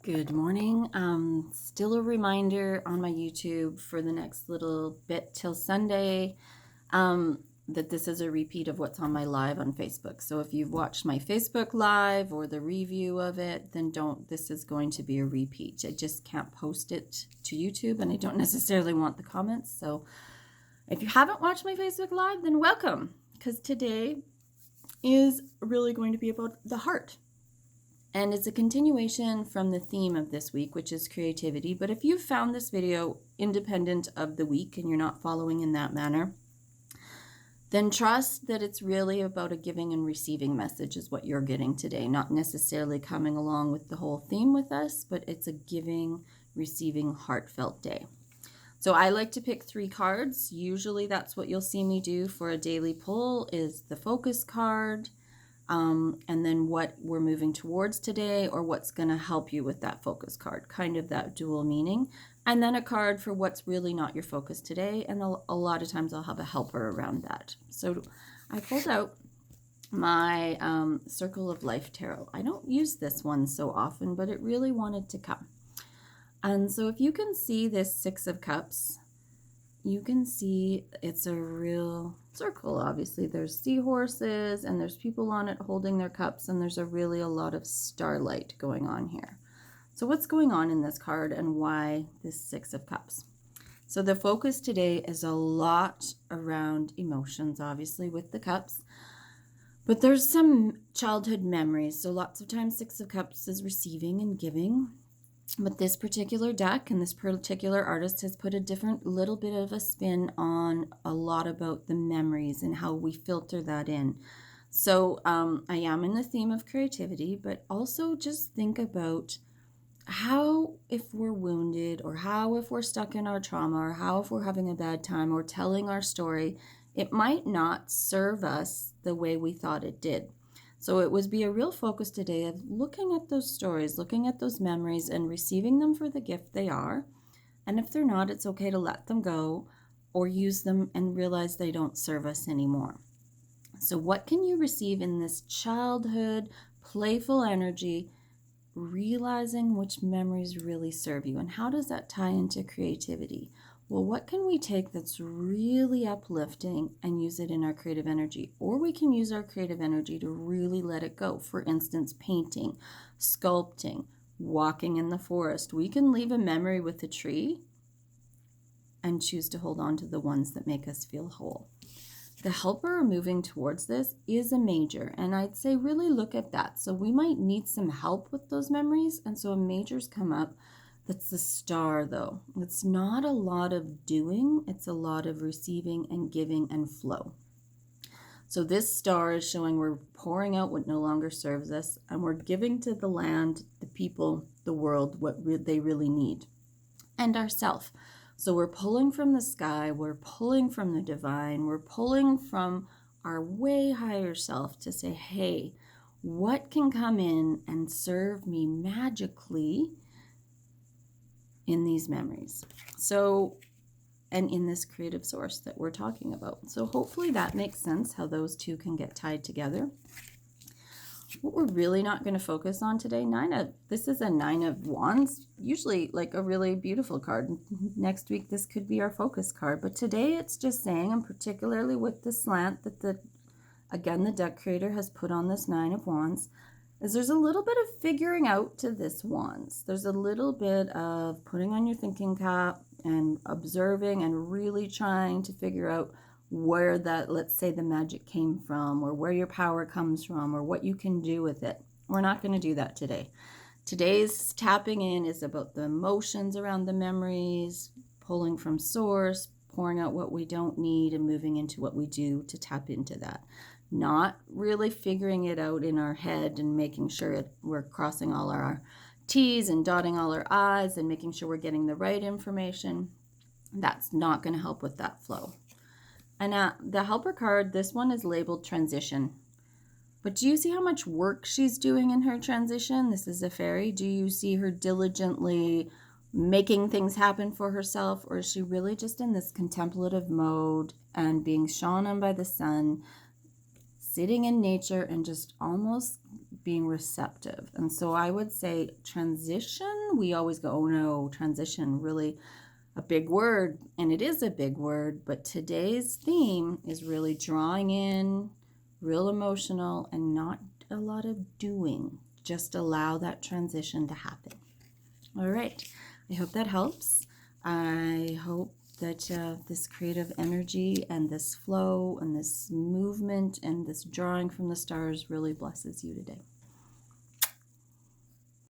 Good morning. Still a reminder on my YouTube for the next little bit till Sunday that this is a repeat of what's on my live on Facebook. So if you've watched my Facebook live or the review of it, then this is going to be a repeat. I just can't post it to YouTube and I don't necessarily want the comments. So if you haven't watched my Facebook live, then welcome, because today is really going to be about the heart. And it's a continuation from the theme of this week, which is creativity. But if you've found this video independent of the week and you're not following in that manner, then trust that it's really about a giving and receiving message is what you're getting today, not necessarily coming along with the whole theme with us, but it's a giving, receiving, heartfelt day. So I like to pick 3 cards. Usually that's what you'll see me do for a daily pull is the focus card, and then what we're moving towards today or what's going to help you with that focus card, kind of that dual meaning. And then a card for what's really not your focus today. And a lot of times I'll have a helper around that. So I pulled out my Circle of Life Tarot. I don't use this one so often, but it really wanted to come. And so if you can see this 6 of Cups, you can see it's a real circle. Obviously there's seahorses and there's people on it holding their cups, and there's a lot of starlight going on here. So what's going on in this card and why this 6 of Cups? So the focus today is a lot around emotions, obviously, with the cups, but there's some childhood memories. So lots of times 6 of Cups is receiving and giving. But this particular deck and this particular artist has put a different little bit of a spin on a lot about the memories and how we filter that in. So I am in the theme of creativity, but also just think about how if we're wounded, or how if we're stuck in our trauma, or how if we're having a bad time or telling our story, it might not serve us the way we thought it did. So it would be a real focus today of looking at those stories, looking at those memories and receiving them for the gift they are. And if they're not, it's okay to let them go or use them and realize they don't serve us anymore. So what can you receive in this childhood, playful energy, realizing which memories really serve you? And how does that tie into creativity? Well, what can we take that's really uplifting and use it in our creative energy? Or we can use our creative energy to really let it go. For instance, painting, sculpting, walking in the forest. We can leave a memory with a tree and choose to hold on to the ones that make us feel whole. The helper moving towards this is a major, and I'd say really look at that. So we might need some help with those memories, and so a major's come up. That's the Star, though. It's not a lot of doing, it's a lot of receiving and giving and flow. So this Star is showing we're pouring out what no longer serves us, and we're giving to the land, the people, the world, what they really need, and ourself. So we're pulling from the sky, we're pulling from the divine, we're pulling from our way higher self to say, hey, what can come in and serve me magically in these memories? So, and in this creative source that we're talking about. So hopefully that makes sense, how those two can get tied together. What we're really not going to focus on today, this is a 9 of Wands, usually like a really beautiful card. Next week, this could be our focus card. But today it's just saying, and particularly with the slant that the deck creator has put on this 9 of Wands, is there's a little bit of figuring out to this Wands. There's a little bit of putting on your thinking cap and observing and really trying to figure out where that, let's say, the magic came from, or where your power comes from, or what you can do with it. We're not going to do that today. Today's tapping in is about the emotions around the memories, pulling from source, pouring out what we don't need, and moving into what we do to tap into that. Not really figuring it out in our head and making sure we're crossing all our T's and dotting all our I's and making sure we're getting the right information. That's not going to help with that flow. And the helper card, this one is labeled transition. But do you see how much work she's doing in her transition? This is a fairy. Do you see her diligently making things happen for herself? Or is she really just in this contemplative mode and being shone on by the sun, sitting in nature and just almost being receptive. And so I would say transition, we always go, oh no, transition, really a big word. And it is a big word, but today's theme is really drawing in, real emotional, and not a lot of doing. Just allow that transition to happen. All right. I hope that helps. I hope that this creative energy and this flow and this movement and this drawing from the stars really blesses you today.